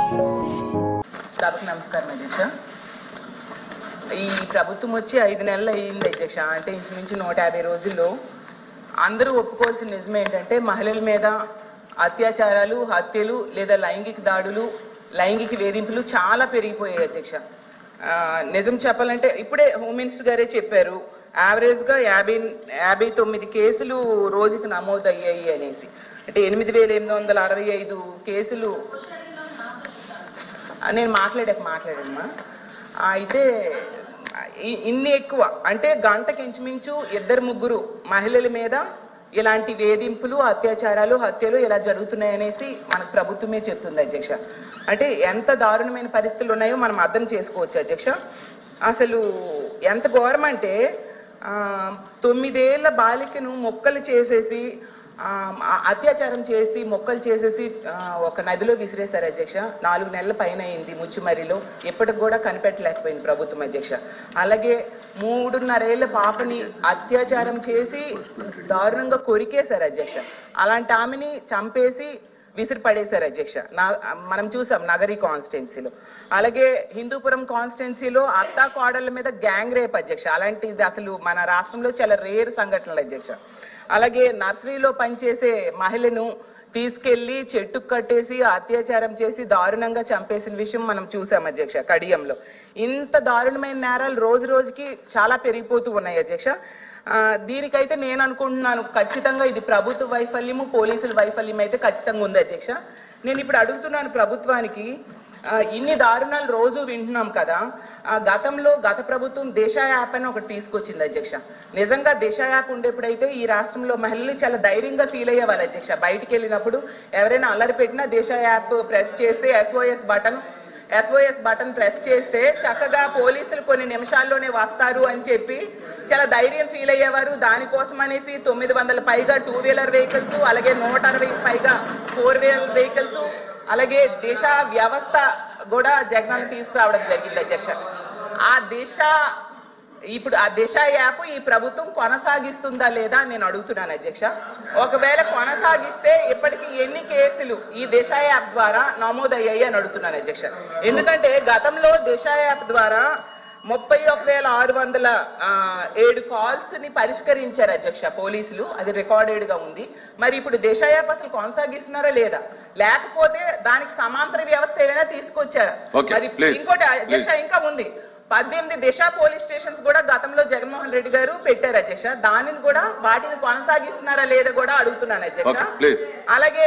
సభకు నమస్కారం అధ్యక్ష. ఈ ప్రభుత్వం వచ్చి 5 నెలలు అయ్యింది అధ్యక్ష. అంటే ఇంచుమించు 150 రోజుల్లో అందరూ ఒప్పుకోవాల్సిన నిజం ఏంటంటే మహిళల మీద అత్యాచారాలు, హత్యలు లేదా లైంగిక దాడులు, లైంగిక వేధింపులు చాలా పెరిగిపోయాయి అధ్యక్ష. నిజం చెప్పాలంటే ఇప్పుడే హోమ్ మినిస్టర్ గారే చెప్పారు, యావరేజ్గా 59 కేసులు రోజుకి నమోదు అయ్యాయి అనేసి. అంటే 8865 కేసులు. నేను మాట్లాడమ్మా. అయితే ఇన్ని ఎక్కువ అంటే గంటకి ఇంచుమించు 2-3 మహిళల మీద ఇలాంటి వేధింపులు, అత్యాచారాలు, హత్యలు ఇలా జరుగుతున్నాయనేసి మనకు ప్రభుత్వమే చెప్తుంది అధ్యక్ష. అంటే ఎంత దారుణమైన పరిస్థితులు ఉన్నాయో మనం అర్థం చేసుకోవచ్చు అధ్యక్ష. అసలు ఎంత ఘోరం అంటే 9 ఏళ్ల బాలికను మొక్కలు చేసేసి అత్యాచారం చేసి మొక్కలు చేసేసి ఒక నదిలో విసిరేశారు అధ్యక్ష. 4 నెలల పైన అయింది ముచ్చుమరిలో. ఇప్పటికి కూడా కనిపెట్టలేకపోయింది ప్రభుత్వం అధ్యక్ష. అలాగే 3.5 ఏళ్ల పాపని అత్యాచారం చేసి దారుణంగా కొరికేశారు అధ్యక్ష. అలాంటి ఆమెని చంపేసి విసిరి పడేశారు అధ్యక్ష. మనం చూసాం నగరి కాన్స్టిట్యున్సీలో. అలాగే హిందూపురం కాన్స్టిట్యున్సీలో అత్తా కోడళ్ళ మీద గ్యాంగ్ రేప్ అధ్యక్ష. అలాంటిది అసలు మన రాష్ట్రంలో చాలా రేర్ సంఘటనలు అధ్యక్ష. అలాగే నర్సరీలో పనిచేసే మహిళను తీసుకెళ్లి చెట్టుకు కట్టేసి అత్యాచారం చేసి దారుణంగా చంపేసిన విషయం మనం చూసాం అధ్యక్ష కడియంలో. ఇంత దారుణమైన నేరాలు రోజు రోజుకి చాలా పెరిగిపోతూ ఉన్నాయి అధ్యక్ష. దీనికైతే నేను అనుకుంటున్నాను ఖచ్చితంగా ఇది ప్రభుత్వ వైఫల్యము, పోలీసుల వైఫల్యం అయితే ఖచ్చితంగా ఉంది అధ్యక్ష. నేను ఇప్పుడు అడుగుతున్నాను ప్రభుత్వానికి, ఇన్ని దారుణాలు రోజు వింటున్నాం కదా. గత ప్రభుత్వం దిశ యాప్ అని ఒకటి తీసుకొచ్చింది అధ్యక్ష. నిజంగా దిశ యాప్ ఉండేప్పుడైతే ఈ రాష్ట్రంలో మహిళలు చాలా ధైర్యంగా ఫీల్ అయ్యేవారు అధ్యక్ష. బయటికి వెళ్ళినప్పుడు ఎవరైనా అల్లరి పెట్టినా దిశ యాప్ ప్రెస్ చేస్తే SOS బటన్ ప్రెస్ చేస్తే చక్కగా పోలీసులు కొన్ని నిమిషాల్లోనే వస్తారు అని చెప్పి చాలా ధైర్యం ఫీల్ అయ్యేవారు. దానికోసం అనేసి 900 పైగా 2-వీలర్ వెహికల్స్, అలాగే 160 పైగా 4-వీలర్ వెహికల్స్, అలాగే దిశ వ్యవస్థ కూడా జగనన్న తీసుకురావడం జరిగింది అధ్యక్ష. ఇప్పుడు ఆ దిశ యాప్ ఈ ప్రభుత్వం కొనసాగిస్తుందా లేదా నేను అడుగుతున్నాను అధ్యక్ష. ఒకవేళ కొనసాగిస్తే ఇప్పటికీ ఎన్ని కేసులు ఈ దిశ యాప్ ద్వారా నమోదయ్యాయి అని అడుగుతున్నాను అధ్యక్ష. ఎందుకంటే గతంలో దిశ యాప్ ద్వారా 31,607 కాల్స్ ని పరిష్కరించారు అధ్యక్ష పోలీసులు. అది రికార్డెడ్ గా ఉంది. మరి ఇప్పుడు దిశ యాప్ అసలు కొనసాగిస్తున్నారా లేదా, లేకపోతే దానికి సమాంతర వ్యవస్థ ఏమైనా తీసుకొచ్చారా? మరి ఇంకోటి అధ్యక్ష ఇంకా ఉంది, 18 దిశ పోలీస్ స్టేషన్స్ కూడా గతంలో జగన్మోహన్ రెడ్డి గారు పెట్టారు అధ్యక్ష. దానిని కూడా వాటిని కొనసాగిస్తున్నారా లేదా కూడా అడుగుతున్నాను అధ్యక్ష. అలాగే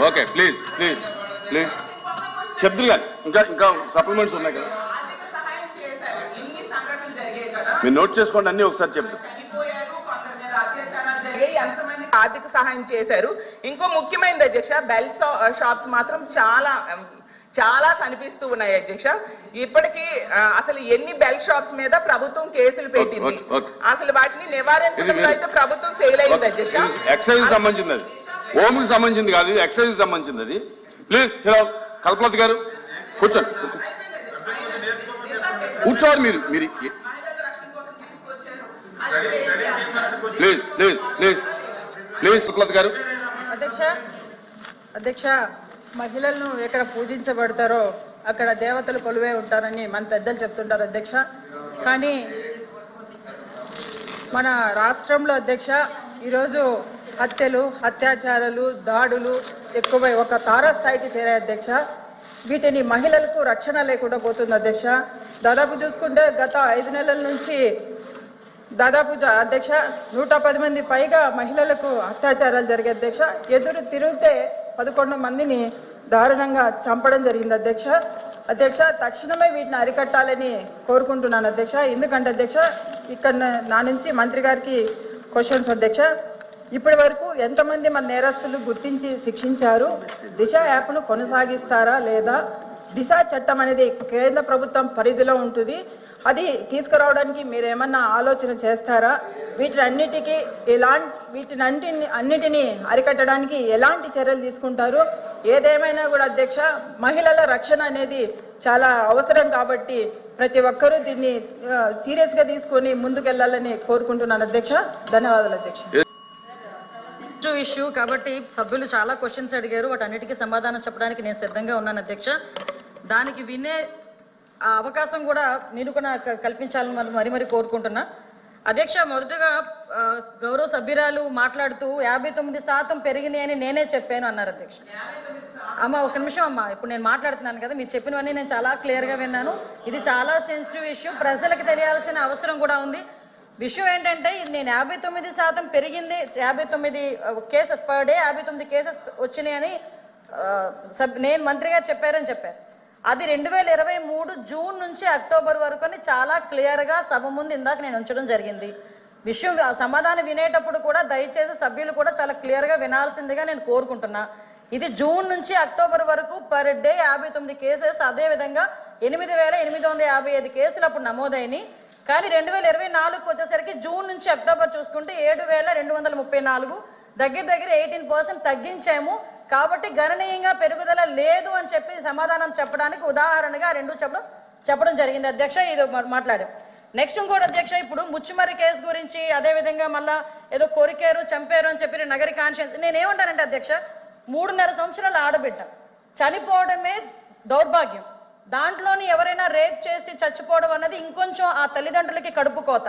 ఓకే ప్లీజ్ చెప్తురు కానీ ఇంకా సప్లిమెంట్స్ ఉన్నాయి కదా, మీరు నోట్ చేసుకోండి అన్ని ఒకసారి చెప్తారు. ఆర్థిక సహాయం చేశారు. ఇంకో ముఖ్యమైనది అధ్యక్ష, బెల్ షాప్స్ మాత్రం చాలా కనిపిస్తూ ఉన్నాయి అధ్యక్ష. ఇప్పటికీ అసలు ఎన్ని బెల్ షాప్స్ మీద ప్రభుత్వం కేసులు పెట్టింది, అసలు వాటిని నివారించడంలో అయితే ప్రభుత్వం ఫెయిల్ అయింది అధ్యక్ష. ఎక్సైజ్ సంబంధించింది, అది హోమ్కి సంబంధించింది కాదు, ఎక్సైజ్ సంబంధించింది అది. ప్లీజ్ కల్పలత గారు కూర్చోండి, కూర్చోవాలి మీరు ప్లీజ్ కల్పలత గారు. అధ్యక్ష, మహిళలను ఎక్కడ పూజించబడతారో అక్కడ దేవతలు కొలువే ఉంటారని మన పెద్దలు చెప్తుంటారు అధ్యక్ష. కానీ మన రాష్ట్రంలో అధ్యక్ష ఈరోజు హత్యలు, అత్యాచారాలు, దాడులు ఎక్కువై ఒక తారాస్థాయికి చేరాయి అధ్యక్ష. వీటిని మహిళలకు రక్షణ లేకుండా పోతుంది అధ్యక్ష. దాదాపు చూసుకుంటే గత 5 నెలల నుంచి దాదాపు అధ్యక్ష 110 మంది పైగా మహిళలకు అత్యాచారాలు జరిగాయి అధ్యక్ష. ఎదురు తిరిగితే 11 మందిని దారుణంగా చంపడం జరిగింది అధ్యక్ష. తక్షణమే వీటిని అరికట్టాలని కోరుకుంటున్నాను అధ్యక్ష. ఎందుకంటే అధ్యక్ష ఇక్కడ నా నుంచి మంత్రి గారికి క్వశ్చన్స్ అధ్యక్ష. ఇప్పటి వరకు ఎంతమంది మన నేరస్తులు గుర్తించి శిక్షించారు? దిశ యాప్ను కొనసాగిస్తారా లేదా? దిశ చట్టం అనేది కేంద్ర ప్రభుత్వం పరిధిలో ఉంటుంది, అది తీసుకురావడానికి మీరేమన్నా ఆలోచన చేస్తారా? వీటినన్నిటిని అరికట్టడానికి ఎలాంటి చర్యలు తీసుకుంటారు? ఏదేమైనా కూడా అధ్యక్ష, మహిళల రక్షణ అనేది చాలా అవసరం కాబట్టి ప్రతి ఒక్కరూ దీన్ని సీరియస్గా తీసుకొని ముందుకెళ్లాలని కోరుకుంటున్నాను అధ్యక్ష. ధన్యవాదాలు అధ్యక్ష. ఇష్యూ కాబట్టి సభ్యులు చాలా క్వశ్చన్స్ అడిగారు, వాటన్నిటికీ సమాధానం చెప్పడానికి నేను సిద్ధంగా ఉన్నాను అధ్యక్ష. దానికి వినే ఆ అవకాశం కూడా మీరు కూడా కల్పించాలని మరి కోరుకుంటున్నా అధ్యక్ష. మొదటగా గౌరవ సభ్యురాలు మాట్లాడుతూ 59% పెరిగినాయి అని నేనే చెప్పాను అన్నారు అధ్యక్ష. అమ్మ ఒక నిమిషం అమ్మ, ఇప్పుడు నేను మాట్లాడుతున్నాను కదా, మీరు చెప్పినవన్నీ నేను చాలా క్లియర్గా విన్నాను. ఇది చాలా సెన్సిటివ్ ఇష్యూ, ప్రజలకు తెలియాల్సిన అవసరం కూడా ఉంది. విషయం ఏంటంటే నేను 59% పెరిగింది, 59 కేసెస్ పర్ డే 59 కేసెస్ వచ్చినాయని నేను మంత్రిగా చెప్పారని చెప్పారు. అది 2023 జూన్ నుంచి అక్టోబర్ వరకు అని చాలా క్లియర్గా సభ ముందు ఇందాక నేను ఉంచడం జరిగింది. విషయం సమాధానం వినేటప్పుడు కూడా దయచేసి సభ్యులు కూడా చాలా క్లియర్గా వినాల్సిందిగా నేను కోరుకుంటున్నా. ఇది జూన్ నుంచి అక్టోబర్ వరకు పర్ డే 59 కేసెస్, అదేవిధంగా 8,855 కేసులు అప్పుడు నమోదైనాయి. కానీ 2024 వచ్చేసరికి జూన్ నుంచి అక్టోబర్ చూసుకుంటే 7,234, దగ్గర 18% తగ్గించాము. కాబట్టి గణనీయంగా పెరుగుదల లేదు అని చెప్పి సమాధానం చెప్పడానికి ఉదాహరణగా రెండు చెప్పడం జరిగింది అధ్యక్ష. ఇది మాట్లాడాం. నెక్స్ట్ ఇంకోటి అధ్యక్ష, ఇప్పుడు ముచ్చుమర్రి కేసు గురించి అదేవిధంగా మళ్ళా ఏదో కొరికారు చంపారు అని చెప్పి నగరి కాన్షియన్స్, నేనేమంటానంటే అధ్యక్ష, 3.5 సంవత్సరాల ఆడబిడ్డ చనిపోవడమే దౌర్భాగ్యం. దాంట్లోని ఎవరైనా రేప్ చేసి చచ్చిపోవడం అన్నది ఇంకొంచెం ఆ తల్లిదండ్రులకి కడుపు కోత.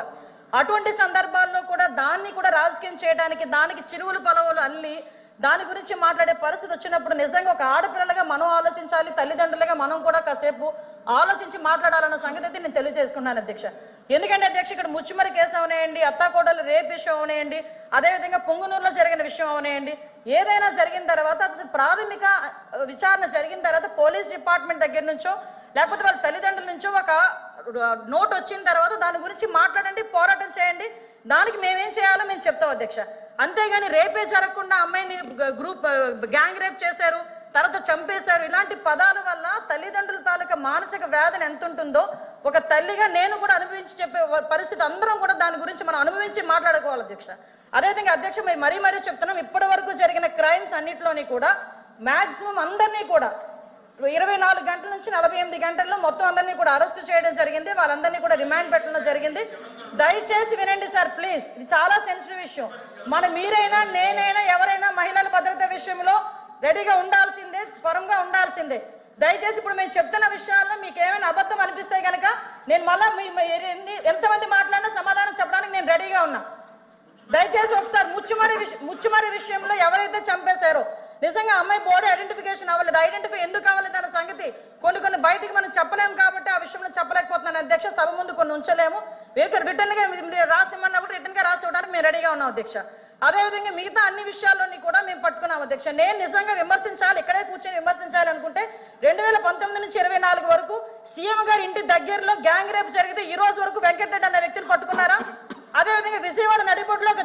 అటువంటి సందర్భాల్లో కూడా దాన్ని కూడా రాజకీయం చేయడానికి, దానికి చిరువులు పొలవులు అల్లి దాని గురించి మాట్లాడే పరిస్థితి వచ్చినప్పుడు నిజంగా ఒక ఆడపిల్లలుగా మనం ఆలోచించాలి, తల్లిదండ్రులుగా మనం కూడా కాసేపు ఆలోచించి మాట్లాడాలన్న సంగతి అయితే నేను తెలియజేసుకున్నాను అధ్యక్ష. ఎందుకంటే అధ్యక్ష, ఇక్కడ ముచ్చుమరి కేసు అవనేయండి, అత్తాకోడలు రేప్ విషయం అవనేయండి, అదేవిధంగా పొంగునూరులో జరిగిన విషయం అవనేయండి, ఏదైనా జరిగిన తర్వాత అసలు ప్రాథమిక విచారణ జరిగిన తర్వాత పోలీస్ డిపార్ట్మెంట్ దగ్గర నుంచో లేకపోతే వాళ్ళ తల్లిదండ్రుల నుంచో ఒక నోట్ వచ్చిన తర్వాత దాని గురించి మాట్లాడండి, పోరాటం చేయండి. దానికి మేమేం చేయాలో మేము చెప్తాం అధ్యక్ష. అంతేగాని రేపే జరగకుండా అమ్మాయిని గ్యాంగ్ రేప్ చేశారు, తర్వాత చంపేశారు, ఇలాంటి పదాల వల్ల తల్లిదండ్రుల తాలూకా మానసిక వేదన ఎంత ఉంటుందో ఒక తల్లిగా నేను కూడా అనుభవించి చెప్పే పరిస్థితి, అందరం కూడా దాని గురించి మనం అనుభవించి మాట్లాడుకోవాలి అధ్యక్ష. అదేవిధంగా అధ్యక్ష, మరీ చెప్తున్నాం, ఇప్పటి వరకు జరిగిన క్రైమ్స్ అన్నింటిలోని కూడా మాక్సిమం అందరినీ కూడా 24 గంటల నుంచి 48 గంటల్లో మొత్తం అందరినీ కూడా అరెస్ట్ చేయడం జరిగింది, వాళ్ళందరినీ కూడా రిమాండ్ పెట్టడం జరిగింది. దయచేసి వినండి సార్ ప్లీజ్, ఇది చాలా సెన్సిటివ్ విషయం. మీరైనా నేనైనా ఎవరైనా మహిళల భద్రత విషయంలో రెడీగా ఉండాల్సిందే, పరంగా ఉండాల్సిందే. దయచేసి ఇప్పుడు మేము చెప్తున్న విషయాల్లో మీకు ఏమైనా అబద్ధం అనిపిస్తే కనుక నేను మళ్ళా ఎంతమంది మాట్లాడినా సమాధానం చెప్పడానికి నేను రెడీగా ఉన్నా. దయచేసి ఒకసారి ముచ్చుమరి విషయంలో ఎవరైతే చంపేశారో నిజంగా అమ్మాయి బాడీ ఐడెంటిఫికేషన్ అవ్వలేదు, ఐడెంటిఫై ఎందుకు అవ్వలేదు అన్న సంగతి కొన్ని బయటికి మనం చెప్పలేము కాబట్టి ఆ విషయంలో చెప్పలేకపోతున్నాను అధ్యక్ష. సభ ముందు కొన్ని ఉంచలేము, రిటర్న్ గా రాసిమన్నా కూడా రిటర్న్ గా రాసి ఇవ్వడానికి మేము రెడీగా ఉన్నాం అధ్యక్ష. అదేవిధంగా మిగతా అన్ని విషయాల్లోని కూడా మేము పట్టుకున్నాం అధ్యక్ష. నేను నిజంగా విమర్శించాలి, ఇక్కడే కూర్చొని విమర్శించాలి అనుకుంటే 2019 నుంచి 24 వరకు సీఎం గారి ఇంటి దగ్గరలో గ్యాంగ్ రేప్ జరిగితే ఈ రోజు వరకు వెంకటరెడ్డి అనే వ్యక్తిని పట్టుకున్నారా? అదేవిధంగా విజయవాడ నడిబొడ్డులో ఒక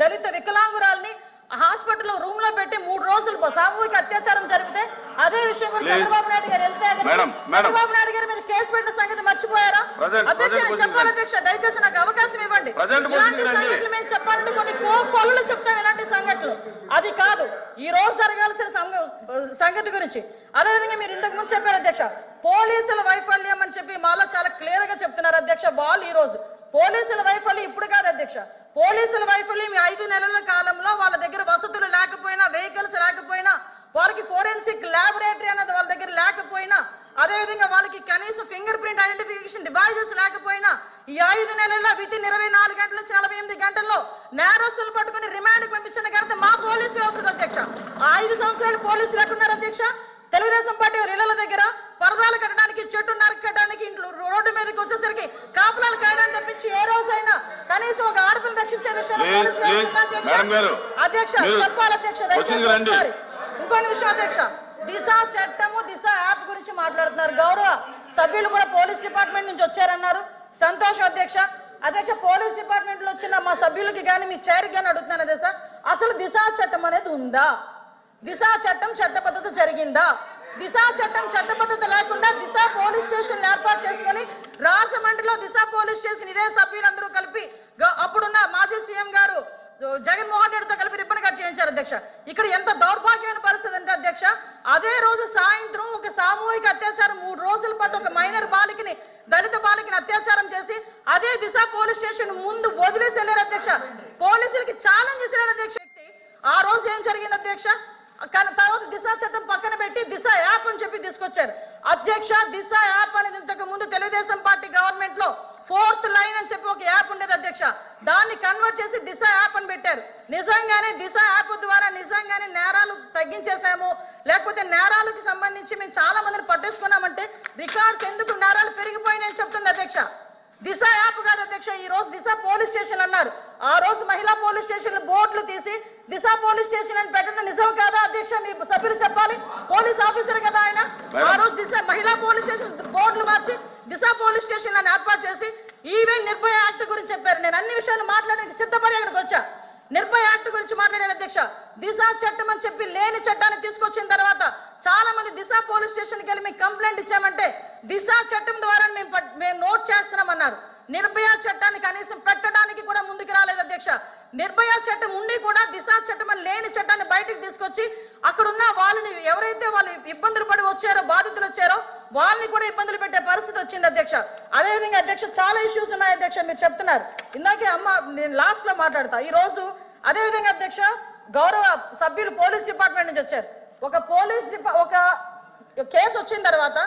దళిత వికలాంగురాల్ని హాస్పిటల్లో రూమ్ లో పెట్టి 3 రోజులు సామూహిక అత్యాచారం జరిపితే అదే విషయం కూడా చంద్రబాబు నాయుడు గారు వెళ్తే చంద్రబాబు నాయుడు గారి మీద కేసు పెట్టిన సంగతి మర్చిపోయారా అధ్యక్ష? నేను చెప్పాలి అధ్యక్ష, దయచేసి నాకు అవకాశం ఇవ్వండి. ఇలాంటి సంగతులు మేము చెప్పాలంటే కొన్ని కోళ్ళు చెప్తాం, ఇలాంటి సంఘటనలు అది కాదు ఈ రోజు జరగాల్సిన సంగతి గురించి. అదేవిధంగా మీరు ఇంతకు ముందు చెప్పారు అధ్యక్ష, పోలీసుల వైఫల్యం అని చెప్పి మాలో చాలా క్లియర్ గా చెప్తున్నారు అధ్యక్ష. వాళ్ళు ఈ రోజు పోలీసుల వైఫల్యం ఇప్పుడు కాదు అధ్యక్ష, పోలీసుల వైఫల్యం 5 నెలల కాలంలో వాళ్ళ దగ్గర వసతులు లేకపోయినా, వెహికల్స్ లేకపోయినా, వాళ్ళకి ఫోరెన్సిక్ ల్యాబొరేటరీ అనేది వాళ్ళ దగ్గర లేకపోయినా, అదేవిధంగా వాళ్ళకి కనీసం ఫింగర్ ప్రింట్ ఐడెంటిఫికేషన్ డివైజెస్ లేకపోయినా ఈ 5 నెలల్లో వితిన్ 24 గంటల నుంచి 48 గంటల్లో నేరస్తులు పట్టుకుని రిమాండ్కి పంపించిన ఘనత మా పోలీసు వ్యవస్థ అధ్యక్ష. 5 సంవత్సరాలు పోలీసులు ఎట్టున్నారు అధ్యక్ష? తెలుగుదేశం పార్టీ ఇళ్ల దగ్గర పరదాలు కట్టడానికి, చెట్టు నరకడానికి, ఇంట్లో రోడ్డు మీదకి వచ్చేసరికి కాపులాలు కాయడానికి తప్పించి ఏ రోజైనా కనీసం ఒక ఆడపిల్లని రక్షించే విషయంలో అధ్యక్ష చెప్పాలి అధ్యక్ష. ఇంకొన్ని విషయం అధ్యక్ష, దిశ చట్టము, దిశ యాప్ గురించి మాట్లాడుతున్నారు. గౌరవ సభ్యులు కూడా పోలీస్ డిపార్ట్మెంట్ నుంచి వచ్చారన్నారు, సంతోషం అధ్యక్ష. అధ్యక్ష, పోలీస్ డిపార్ట్మెంట్ లో వచ్చిన మా సభ్యులకి కానీ మీ చైర్కి కానీ అడుగుతున్నాను అధ్యక్ష, అసలు దిశ చట్టం అనేది ఉందా? దిశా చట్టం చట్టబద్ధత జరిగిందా? దిశా చట్టం చట్టబద్ధత లేకుండా దిశా పోలీస్ స్టేషన్ ఏర్పాటు చేసుకుని రాజమండ్రిలో దిశా పోలీస్ స్టేషన్ ఇదే సభ్యులందరూ కలిపి అప్పుడున్న మాజీ సీఎం గారు జగన్మోహన్ రెడ్డితో కలిపి రిబ్బన్ కట్ చేయించారు అధ్యక్ష. ఇక్కడ ఎంత దౌర్భాగ్యమైన పరిస్థితి అంటే అధ్యక్ష, అదే రోజు సాయంత్రం ఒక సామూహిక అత్యాచారం 3 రోజుల పాటు ఒక మైనర్ బాలికని దళిత బాలికని అత్యాచారం చేసి అదే దిశ పోలీస్ స్టేషన్ ముందు వదిలేసి వెళ్ళారు అధ్యక్ష. పోలీసులకి ఛాలెంజ్ చేశారు అధ్యక్ష. వ్యక్తి ఆ రోజు ఏం జరిగింది అధ్యక్ష? కానీ తర్వాత దిశ చట్టం పక్కన పెట్టి దిశ యాప్ అని చెప్పి తీసుకొచ్చారు అధ్యక్ష. దిశ యాప్ అనేది ఇంతకు ముందు తెలుగుదేశం పార్టీ గవర్నమెంట్ లో 4th లైన్ అని చెప్పి ఒక యాప్ ఉండేది అధ్యక్ష. దాన్ని కన్వర్ట్ చేసి దిశ యాప్ అని పెట్టారు. నిజంగానే దిశ యాప్ ద్వారా నిజంగానే నేరాలు తగ్గించేసాము, లేకపోతే నేరాలకు సంబంధించి మేము చాలా మందిని పట్టేసుకున్నామంటే రికార్డ్స్ ఎందుకు నేరాలు పెరిగిపోయినాయని చెప్తుంది అధ్యక్ష. దిశ యాప్ కాదు అధ్యక్ష, ఈ రోజు దిశ పోలీస్ స్టేషన్ అన్నారు. ఆ రోజు మహిళా పోలీస్ స్టేషన్ బోర్డులు తీసి దిశ పోలీస్ స్టేషన్ అని పెట్టడం నిజం కాదా అధ్యక్ష? మీ సభ్యులు చెప్పాలి, పోలీస్ ఆఫీసర్ కదా ఆయన. ఆ రోజు దిశ మహిళా పోలీస్ స్టేషన్ బోర్డులు మార్చి దిశ పోలీస్ స్టేషన్ అని ఏర్పాటు చేసి ఈవెన్ నిర్భయ యాక్ట్ గురించి చెప్పారు. నేను అన్ని విషయాలు మాట్లాడడానికి సిద్ధపడి అక్కడికి వచ్చా. నిర్భయ యాక్ట్ గురించి మాట్లాడారు అధ్యక్ష. దిశ చట్టం అని చెప్పి లేని చట్టాన్ని తీసుకొచ్చిన తర్వాత చాలా మంది దిశ పోలీస్ స్టేషన్కి వెళ్ళి మేము కంప్లైంట్ ఇచ్చామంటే దిశ చట్టం ద్వారా మేము నోట్ చేస్తున్నామన్నారు. నిర్భయ చట్టాన్ని కనీసం పెట్టడానికి కూడా ముందుకు రాలేదు అధ్యక్ష. నిర్భయ చట్టం ఉండి కూడా దిశ చట్టం అని లేని చట్టాన్ని బయటకు తీసుకొచ్చి అక్కడున్న వాళ్ళని ఎవరైతే వాళ్ళు ఇబ్బందులు పడి వచ్చారో, బాధితులు వచ్చారో వాళ్ళని కూడా ఇబ్బందులు పెట్టే పరిస్థితి వచ్చింది అధ్యక్ష. అదేవిధంగా అధ్యక్ష చాలా ఇష్యూస్ ఉన్నాయి అధ్యక్ష. మీరు చెప్తున్నారు ఇందాకే అమ్మ, నేను లాస్ట్ లో మాట్లాడతా. ఈ రోజు అదేవిధంగా అధ్యక్ష గౌరవ సభ్యులు పోలీస్ డిపార్ట్మెంట్ నుంచి వచ్చారు. ఒక కేసు వచ్చిన తర్వాత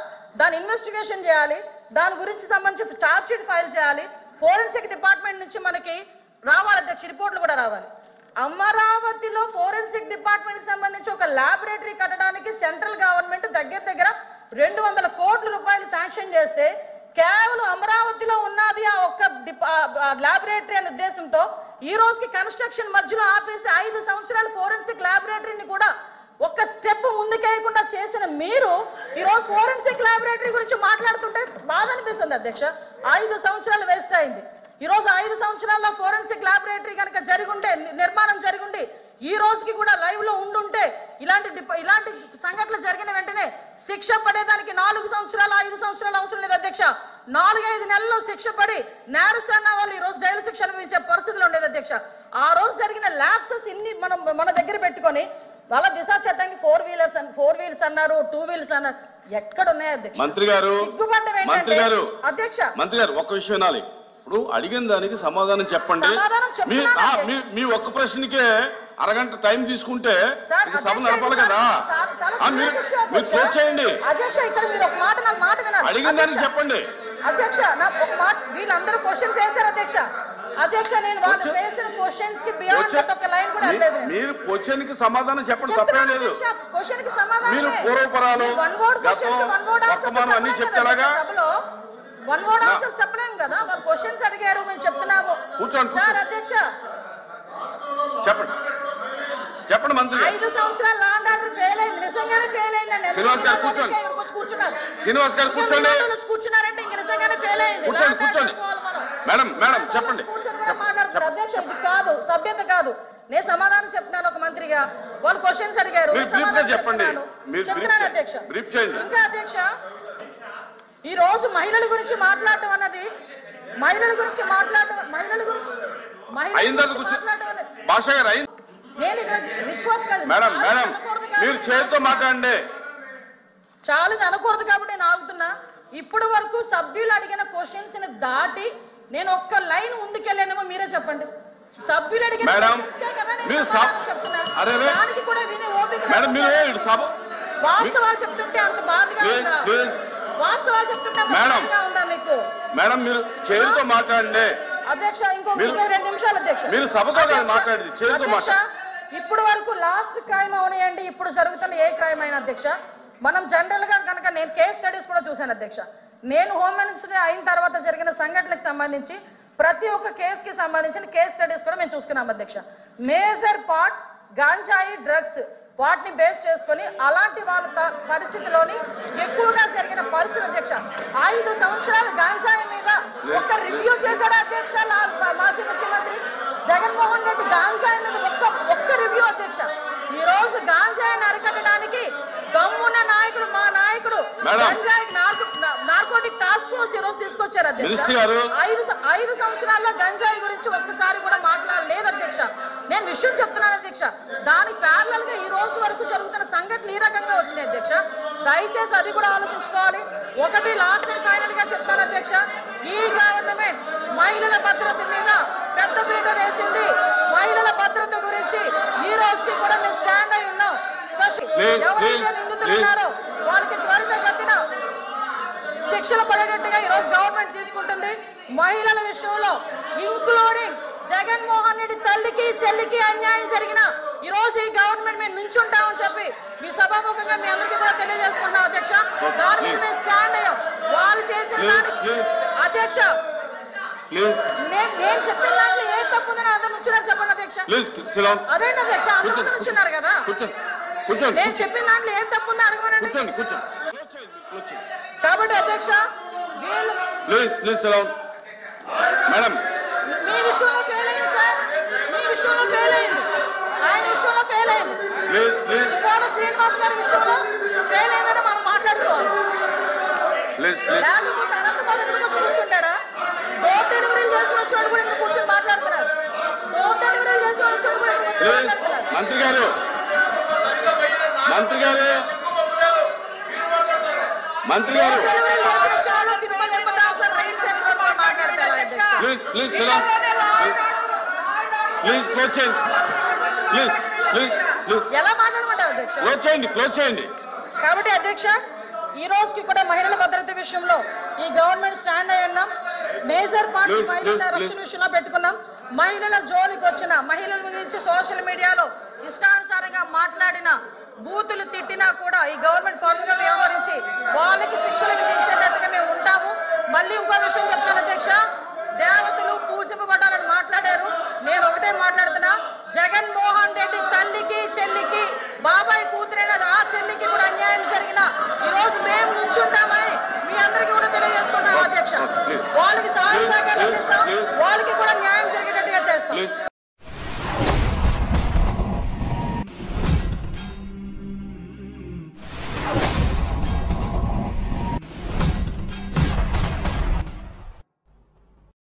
దాని ఇన్వెస్టిగేషన్ చేయాలి, దాని గురించి సంబంధించి ఛార్జ్ షీట్ ఫైల్ చేయాలి, ఫోరెన్సిక్ డిపార్ట్మెంట్ నుంచి మనకి రావాలి అధ్యక్ష, రిపోర్ట్లు కూడా రావాలి. అమరావతిలో ఫోరెన్సిక్ డిపార్ట్మెంట్ సంబంధించి ఒక ల్యాబొరేటరీ కట్టడానికి సెంట్రల్ గవర్నమెంట్ దగ్గర 200 కోట్ల రూపాయలు శాంక్షన్ చేస్తే కేవలం అమరావతిలో ఉన్నది ఆ ఒక్క ల్యాబొరేటరీ అనే ఉద్దేశంతో ఈ రోజుకి కన్స్ట్రక్షన్ మధ్యలో ఆపేసి 5 సంవత్సరాలు ఫోరెన్సిక్ ల్యాబొరేటరీని కూడా ఒక్క స్టెప్ ముందుకేయకుండా చేసిన మీరు ఈ రోజు ఫోరెన్సిక్ ల్యాబొరేటరీ గురించి మాట్లాడుతుంటే బాధ అనిపిస్తుంది అధ్యక్ష. 5 సంవత్సరాలు వేస్ట్ అయింది. ఈ రోజు 5 సంవత్సరాల్లో ఫోరెన్సిక్ ల్యాబొరేటరీ కనుక జరిగుంటే, నిర్మాణం జరిగుండి ఈ రోజుకి కూడా లైవ్ లో ఉండుంటే ఇలాంటి సంఘటనలు జరిగిన వెంటనే శిక్ష పడేదానికి 4 సంవత్సరాలు 5 సంవత్సరాలు అవసరం లేదు అధ్యక్ష. 4-5 నెలల్లో శిక్ష పడి నేరస్తున్న వాళ్ళు ఈ రోజు జైలు శిక్ష అనుభవించే పరిస్థితులు ఉండేది అధ్యక్ష. ఆ రోజు జరిగిన ల్యాప్సెస్ ఇన్ని మన దగ్గర పెట్టుకొని వాళ్ళ దిశ చట్టానికి 4 వీలర్స్ అన్నారు, 2 వీలర్స్ అన్నారు. ఎక్కడ ఉన్నాయి అధ్యక్ష? మంత్రి గారు ఒక్క విషయం వినాలి. ఇప్పుడు అడిగిన దానికి సమాధానం చెప్పండి. మీ ఒక్క ప్రశ్నకే అరగంట టైం తీసుకుంటే సభ నడపాలి కదా. మీరు క్లోజ్ చేయండి. అధ్యక్ష ఇక్కడ మీరు ఒక మాట, నాకు మాట వినాలి. అడిగిన దానికి చెప్పండి అధ్యక్ష. నాకు ఒక మాట, వీళ్ళందరూ క్వశ్చన్స్ వేశారు అధ్యక్ష. అధ్యక్ష నేను వాళ్ళు వేసిన క్వశ్చన్స్ కి బియాండ్ ఒక లైన్ కూడా లేదు. మీరు క్వశ్చన్ కి సమాధానం చెప్పండి, తప్పే లేదు. క్వశ్చన్ కి సమాధానం మీరు పూర్వపరాలు వర్తమానం అన్ని చెప్తేలాగా వన్ వర్డ్ ఆన్సర్స్ చెప్పలేము కదా. వాళ్ళు క్వశ్చన్స్ అడిగారు, మేము చెప్తున్నాము. కూర్చోండి సార్ అధ్యక్ష చెప్పండి మంత్రి. 5 సంవత్సరాలు లా అండ్ ఆర్డర్ ఫెయిల్ అయింది, నిజంగానే ఫెయిల్ అయిందండి. శ్రీనివాస్ గారు కూర్చోండి. శ్రీనివాస్ గారు కూర్చోండి. కూర్చున్నారంటే ఇంక నిజంగానే ఫెయిల్ అయింది. కూర్చోండి. మేడం చెప్పండి. మాట్లాడుతున్నారు అధ్యక్ష, ఇది కాదు, సభ్యత కాదు. నేను సమాధానం చెప్తున్నాను ఒక మంత్రిగా. వాళ్ళు క్వశ్చన్స్ అడిగారు, చెప్పండి. అధ్యక్ష ఇంకా అధ్యక్ష ఈ రోజు మహిళల గురించి మాట్లాడటం అన్నది నేను ఇక్కడ రిక్వెస్ట్ మీరు చేతితో మాట్లాడండి. ఛాలెంజ్ అనకూడదు కాబట్టి నేను ఆగుతున్నా. ఇప్పటి వరకు సభ్యులు అడిగిన క్వశ్చన్స్ ని దాటి నేను ఒక్క లైన్ ముందుకెళ్ళానేమో మీరే చెప్పండి. సభ్యులు అడిగిన దానికి కూడా వినే ఓపిక వాస్తవాలు చెప్తుంటే అంత బాధగా ఉందా? వాస్తవాలు చెప్తుంటే బాధగా ఉందా మీకు? మేడం మీరు చేతితో మాట్లాడండి అధ్యక్ష. ఇంకొక 2 నిమిషాలు అధ్యక్ష. మీరు సభతో మాట్లాడేది చేతితో మాట్లాడండి. ఇప్పటి వరకు లాస్ట్ క్రైమ్ అవనియండి, ఇప్పుడు జరుగుతున్న ఏ క్రైమ్ అయినా అధ్యక్ష, మనం జనరల్ గా కనుక నేను కేస్ స్టడీస్ కూడా చూశాను అధ్యక్ష. నేను హోమ్ మినిస్టర్ అయిన తర్వాత జరిగిన సంఘటనలకు సంబంధించి ప్రతి ఒక్క కేసుకి సంబంధించిన కేస్ స్టడీస్ కూడా మేము చూసుకున్నాం అధ్యక్ష. మేజర్ పార్ట్ గాంజాయి డ్రగ్స్ వాటిని బేస్ చేసుకొని అలాంటి వాళ్ళ పరిస్థితిలోని ఎక్కువగా జరిగిన పరిస్థితి అధ్యక్ష. 5 సంవత్సరాలు గాంజాయి మీద ఒక్క రివ్యూ చేశాడు అధ్యక్ష మాజీ ముఖ్యమంత్రి జగన్మోహన్ రెడ్డి. గాంజాయి మీద ఒక్క రివ్యూ అధ్యక్ష. ఈ రోజు గాంజాయిని అరికట్టడానికి దమ్మున్న నాయకుడు మా నాయకుడు గంజాయి నార్కోటిక్ టాస్క్ ఫోర్స్ ఈ రోజు తీసుకొచ్చారు అధ్యక్ష. 5 సంవత్సరాల్లో గంజాయి గురించి ఒక్కసారి కూడా మాట్లాడలేదు అధ్యక్ష. నేను విషయం చెప్తున్నాను అధ్యక్ష. దాని ప్యారలల్ గా ఈ రోజు వరకు జరుగుతున్న సంఘటనలు ఈ రకంగా వచ్చినాయి అధ్యక్ష. దయచేసి అది కూడా ఆలోచించుకోవాలి. ఒకటి లాస్ట్ అండ్ ఫైనల్ గా చెప్తాను అధ్యక్ష, ఈ గవర్నమెంట్ మహిళల భద్రత మీద పెద్ద పీట వేసింది. మహిళల భద్రత గురించి ఈ రోజుకి కూడా మేము స్టాండ్ అయి ఉన్నాం. ఎవరైతే నిందితులు ఉన్నారో వాళ్ళకి త్వరితగతిన శిక్షలు పడేటట్టుగా ఈ రోజు గవర్నమెంట్ తీసుకుంటుంది. మహిళల విషయంలో ఇంక్లూడింగ్ జగన్మోహన్ రెడ్డి తల్లికి చెల్లికి అన్యాయం జరిగిన ఈ రోజు ఈ గవర్నమెంట్ మేము నుంచుంటామని చెప్పి మీ సభాముఖంగా మీ అందరికీ కూడా తెలియజేసుకుంటాం అధ్యక్ష. దాని మీద మేము స్టాండ్ అయ్యాం. వాళ్ళు చేసిన దానికి అధ్యక్ష నేను చెప్పిన దాంట్లో ఏ తప్పు ఉందని అందరు నుంచున్నారు చెప్పండి అధ్యక్ష. అదేంటి అధ్యక్ష, అందరూ నుంచున్నారు కదా. నేను చెప్పిన దాంట్లో ఏం తప్పు ఉందో అడగమనండి. కాబట్టి అధ్యక్ష మేడం మీ విషయంలో ఫెయిల్ అయింది సార్, మీ విషయంలో ఫెయిల్ అయింది, ఆయన విషయంలో ఫెయిల్ అయింది, కోట శ్రీనివాస్ గారి విషయంలో ఫెయిల్ అయిందని మనం మాట్లాడుకోవాలి. లేకపోతే అనంతబాబు ఎందుకు కూర్చుంటాడా? డోర్ డెలివరీలు చేసి వచ్చినట్టు కూడా ఎందుకు కూర్చొని మాట్లాడుతున్నారు? డోర్ డెలివరీలు చేసి వచ్చినట్టు కూడా ఎందుకు కూర్చొని మాట్లాడుతున్నారు? మంత్రి గారు మంత్రి గారు మంత్రి గారు ఎలా మాట్లాడమంటారు అధ్యక్ష? క్లోజ్ చేయండి. కాబట్టి అధ్యక్ష ఈ రోజుకి కూడా మహిళల భద్రత విషయంలో ఈ గవర్నమెంట్ స్టాండ్ అయి ఉన్నాం. మేజర్ పార్టీ మహిళల రక్షణ విషయంలో పెట్టుకున్నాం. మహిళల జోలికి వచ్చిన మహిళల గురించి సోషల్ మీడియాలో ఇష్టానుసారంగా మాట్లాడిన బూతులు తిట్టినా కూడా ఈ గవర్నమెంట్ ఫార్మ్ గా వ్యవహరించి వాళ్ళకి శిక్షలు విధించేటట్టుగా మేము ఉంటాము. మళ్ళీ ఇంకో విషయం చెప్తాను అధ్యక్ష, దేవతలు పూజింపబడాలని మాట్లాడారు. నేను ఒకటే మాట్లాడుతున్నా, జగన్మోహన్ రెడ్డి తల్లికి చెల్లికి బాబాయ్ కూతురైన ఆ చెల్లికి కూడా అన్యాయం జరిగిన ఈ రోజు మేము నుంచుంటామని మీ అందరికీ కూడా తెలియజేసుకుంటాం అధ్యక్ష. వాళ్ళకి సహాయ సహకారాలు అందిస్తాం, వాళ్ళకి కూడా న్యాయం జరిగేటట్టుగా చేస్తాం.